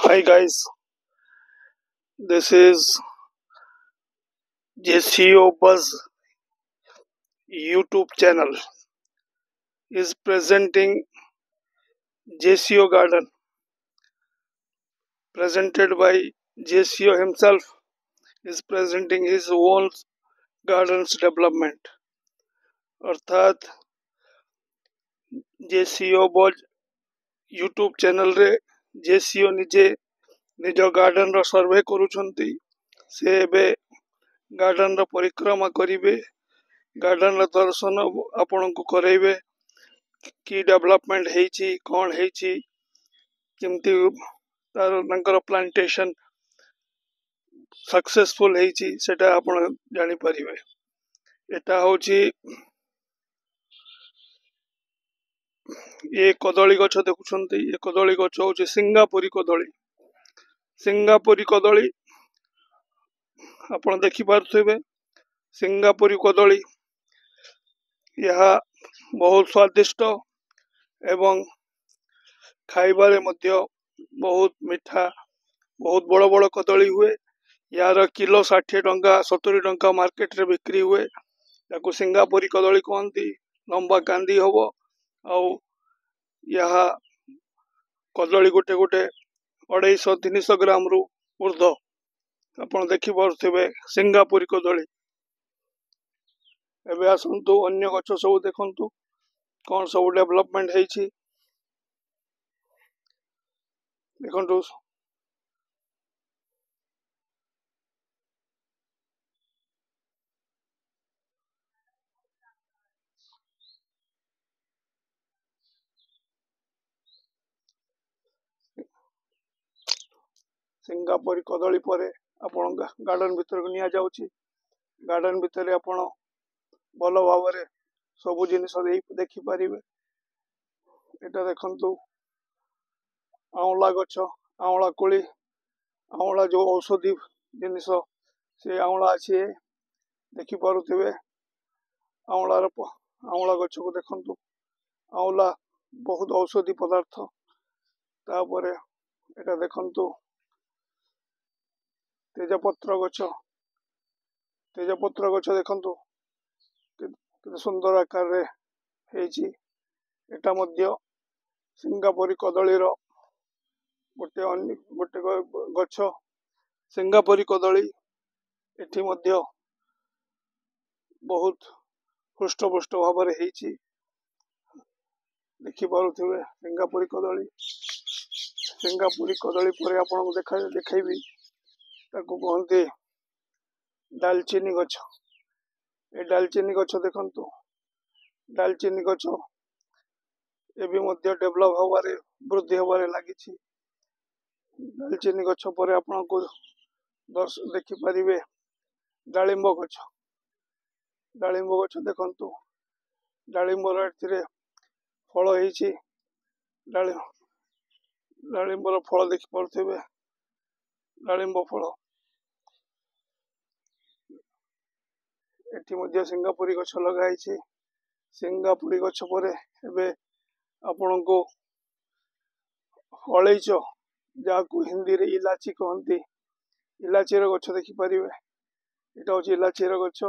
Hi guys, this is JCO Buzz YouTube channel is presenting JCO Garden presented by JCO himself is presenting his own gardens development अर्थात JCO Buzz YouTube channel रे JCO निजे निज garden रो सर्वे करूछंती से एबे garden रो परिक्रमा करिवे garden रो दर्शन आपनको कराइबे कि development हेची कौन हेची केमती तार प्लांटेशन सक्सेसफुल हेची सेटा आपण जानि परिबे। एटा होची ये कदली गछ देखुछंती ये कदली गछ होची सिंगापुरी कदली। सिंगापुरी कदली आपण देखि पारथेबे सिंगापुरी कदली यह बहुत स्वादिष्ट एवं खाइबारे मध्य बहुत मीठा बहुत बड़ बड़ कदली हुए यार किलो 60 टंका 70 टंका मार्केट रे बिक्री हुए याकु सिंगापुरी कदली कहती लंबा कांदी हबो आउ यह कदली गोटे गोटे 250-300 ग्राम रु ऊर्ध आपण देखि पारथेबे सिंगापुरी कदली। एबे आसंतु अन्य गछ सब देखंतु कौन सब डेवलपमेंट हेची देखंतु। सिंगापुरी कदली परे आपण गार्डन भीतर को निया जाउची गार्डन भीतर आपण भल भाव सब जिनिस देखि पारिबे। एटा देखंतु आंवला गछ आंवला कोली आंवला जो औषधि जिनिस से आंवला अछि देखि पारुथिबे आंवला गछ को देखंतु आंवला बहुत औषधि पदार्थ तापरे एटा देखंतु तेजपत्र गछ देखंतु केते सुंदर आकार रे हेची एटा मध्य सिंगापुरी कदली रो गोटे गछ सिंगापुरी कदली एठी मध्य बहुत हृष्टपुष्ट भाव रे हेची देखि पारुथिबे सिंगापुरी कदली परे आपन देखैबी ताको कहंती दालचीनी गछ। ए दालचीनी गछ देखंतु दालचीनी गछ एबी मध्य डेवलप होबारे वृद्धि होबारे लागिछि। दालचीनी गछ परे आपन को देखि परिबे डालिंब गछ देखंतु डालिंब रे फल हेछि डालिंब रो फल देखि पारुथिबे डालिंब फल एठी मध्य सिंगापुरी गछ लगा हेछि। सिंगापुरी गछ परे एबे आपन को अलैच जाकु हिंदी रे इलाची कहंती इलाची रो गछ देखि परिबे एटा होछि इलाची रो गछ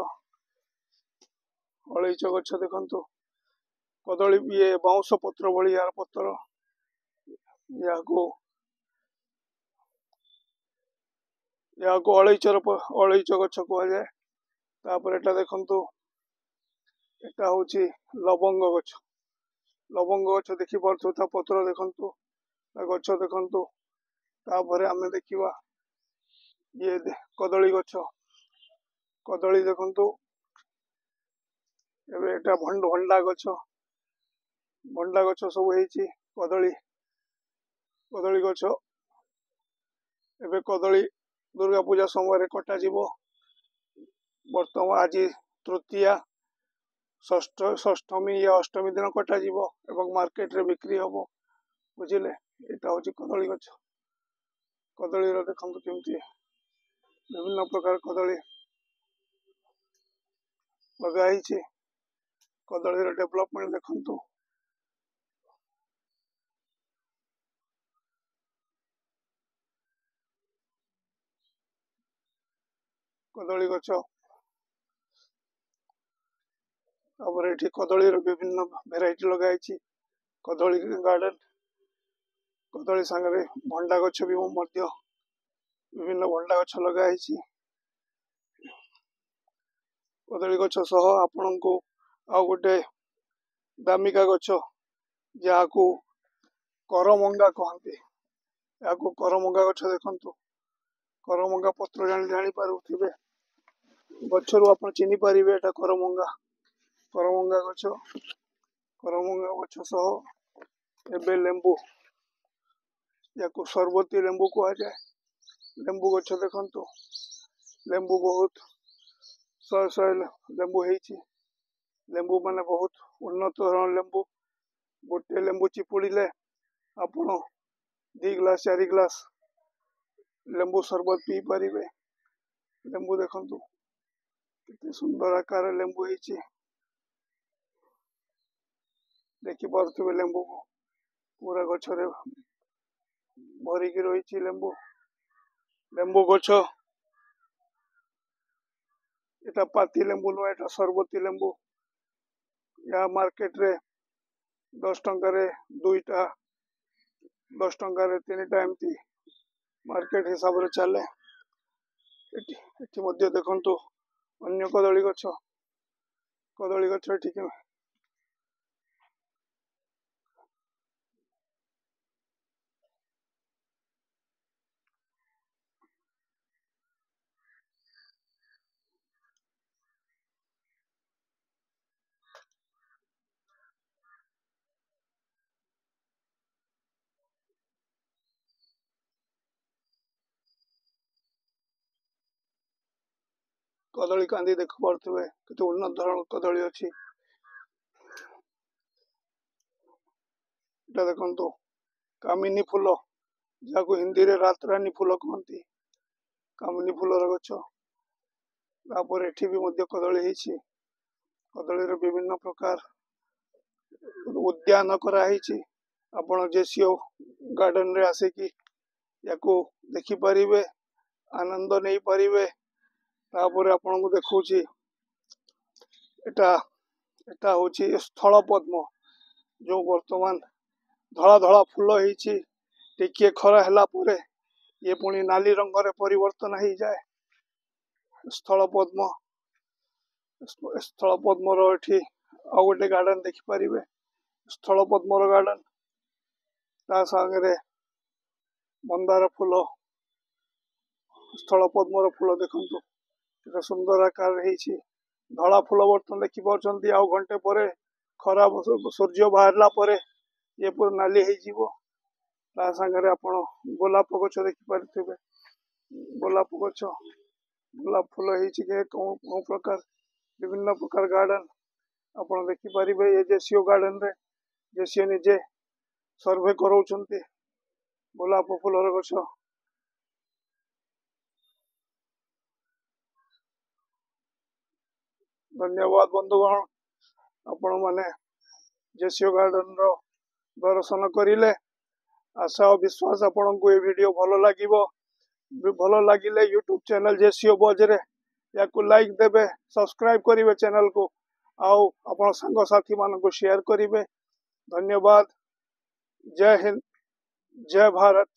अलैच गछ देखंतु कदली ये बाउंस पत्र बळी यार पत्र याको अलैच गछ कहल जाय। तापर एटा देखंतु एटा होछि लवंग गछ देखि पारथु ता पत्र देखंतु ता गछ देखंतु तापर हमें देखिबा ये कदली देखंतु एबे एटा भंडा गछ सब हेछि कदली गछ एबे कदली दुर्गा पूजा समय कटा जीवो वर्तमान आज तृतीया षष्ठमी या अष्टमी दिन कटा जीवो एवं मार्केट रे बिक्री हबो बुझिले। एटा होछि कदली गछ कदली रो देखंतु केमती विभिन्न प्रकार कदली लगा हेछि कदली रो डेवलपमेंट देखंतु। कदली गछ तापर एठी कदली विभिन्न भेराइटी लगाई कदली गार्डन कदली सांगरे भंडा गछ भी विभिन्न भंडा गछ लगाई कदली गछ सह आपण को आ गोटे दामिका गछ जहाँ करमंगा कहते या करमंगा गछ देखु करमंगा पत्र जानी पारे गचरू आप चिन्ह पारे एटा करमंगा करमंगा गछ सह एबे लेंबू या सरबती लेंबू कह जाए लेंबू गछ देखु लेंबू बहुत शहे शहे लेंबू लेंबू माने बहुत उन्नत धरण लेंबू गोटे लेंबू चिपुड़े आपण 2 ग्लास 4 ग्लास लेंबू सरबत पी पारे लेंबू देखु कितने सुंदर आकार लेंबू देखी पारे लेंबू को पूरा गछरे भरिकी रही लेंबू लेंबू गछ एटा पाती लेंबू नुह एटा सरबती लेंबू या मार्केट रे 10 टंका रे 2टा 10 टंका रे 3टा एमती मार्केट हिसाब रे चले एटी मध्य देखंतु अन्य कदली गछ ठीक कदली कांदी देख पारे केते उन्नत धरण कदली अच्छी देखु कामिनी फूल जहाँ हिंदी रे रात रानी फूल कहती कामिनी फूलर गछ तापर एठी भी मध्य कदली कदली विभिन्न प्रकार उद्यान कराई आपण जेसीओ गार्डन रे आसिकी याको देखि पारिबे आनंद नहीं पारिबे तापर आपण को देखौची एटा एटा होची स्थल पद्म जो वर्तमान धड़ा धड़ा फूल होईची टिके खरा हला परे ये पुणी नाली रंग रे परिवर्तन हो जाए स्थल पद्म रो एठी आ गोटे गार्डन देखि पारिबे स्थल पद्म रो गार्डन ता संगे मंदार फूल स्थल पद्म रो फूल देखंतु केते सुंदर आकार हेछि धड़ा फूल बर्तन देखि पाउछंती आ घंटे परे खरा सूर्य बाहरला परे ये पूरा नाली हो जीवो ता संगे आपण गोलाप गछ देखि पारथिबे गोलाप गछ गोलाप फूल हेछि के को प्रकार विभिन्न प्रकार गार्डन आपण देखि पारिबे ये जेसीओ गार्डन रे जेसीओ निजे सर्वे करौछंती गोलाप फूलर गछ धन्यवाद बंधुगण आपण माने जेसीओ गार्डन रो दर्शन करिले आशा और विश्वास आपण को ये वीडियो भलो लागिले यूट्यूब चैनल जेसीओ बज रे याकू लाइक देबे सब्सक्राइब करिवे चैनल को आउ आपण संग साथी मान को शेयर करिवे धन्यवाद जय हिंद जय भारत।